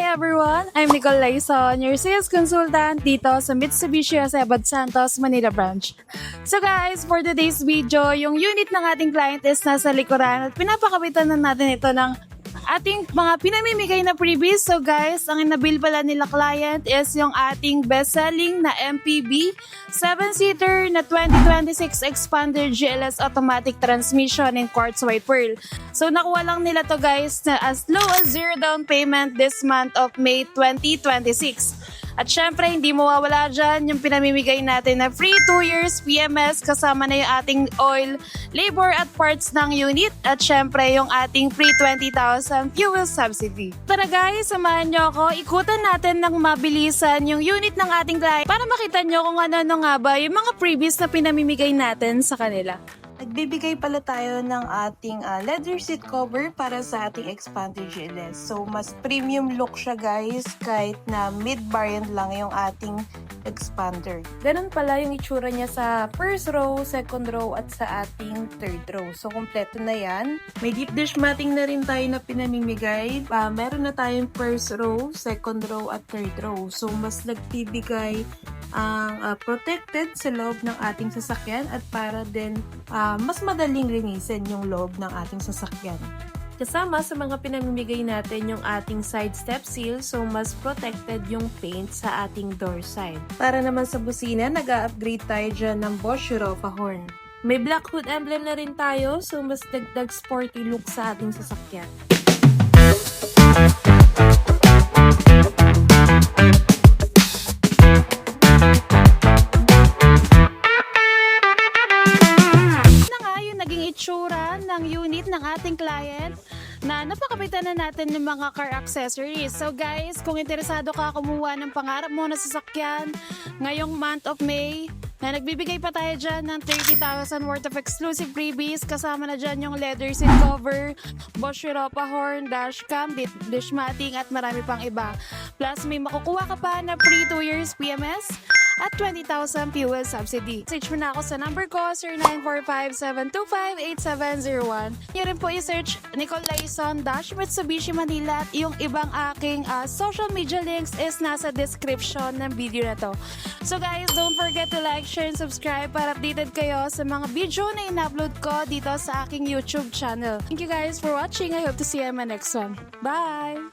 everyone! I'm Nicole Laison, your sales consultant dito sa Mitsubishi Acebad Santos, Manila branch. So guys, for today's video, yung unit ng ating client is nasa likuran at pinapakabitan na natin ito ng ating mga pinamimigay na freebies. So guys, ang inabil pala nila client is yung ating best-selling na MPV 7-seater na 2026 Expander GLS automatic transmission in quartz white pearl. So nakuha lang nila to guys na as low as 0 down payment this month of May 2026. At syempre, hindi mawawala dyan yung pinamimigay natin na free 2 years PMS kasama na yung ating oil, labor at parts ng unit. At syempre, yung ating free 20,000 fuel subsidy. Tara guys, samahan nyo ako. Ikutan natin ng mabilisan yung unit ng ating client para makita nyo kung ano nga ba yung mga freebies na pinamimigay natin sa kanila. Nagbibigay pala tayo ng ating leather seat cover para sa ating Expander GLS. So, mas premium look siya guys, kahit na mid-variant lang yung ating Expander. Ganun pala yung itsura niya sa first row, second row, at sa ating third row. So, kompleto na yan. May deep dish matting na rin tayo na pinamimigay. Meron na tayong first row, second row, at third row. So, mas nagbibigay ang protected sa loob ng ating sasakyan at para din mas madaling linisin yung loob ng ating sasakyan. Kasama sa mga pinamimigay natin yung ating side step seal, so mas protected yung paint sa ating door side. Para naman sa busina, nag-upgrade tayo dyan ng Bosch Europa horn. May black hood emblem na rin tayo, so mas dagdag sporty look sa ating sasakyan. Itsura ng unit ng ating client na napakabitan na natin ng mga car accessories. So guys, kung interesado ka kumuha ng pangarap mo na sasakyan ngayong month of May, na nagbibigay pa tayo dyan ng 30,000 worth of exclusive freebies. Kasama na dyan yung leather seat cover, Bosch Europa horn, dashcam, dish matting at marami pang iba. Plus may makukuha ka pa na free 2 years PMS at 20,000 fuel subsidy. Message mo na ako sa number ko, 0945-725-8701. Nyo rin po i-search Nicole Laison Mitsubishi Manila at yung ibang aking social media links is nasa description ng video na to. So guys, don't forget to like, share, and subscribe para updated kayo sa mga video na in-upload ko dito sa aking YouTube channel. Thank you guys for watching. I hope to see you in my next one. Bye!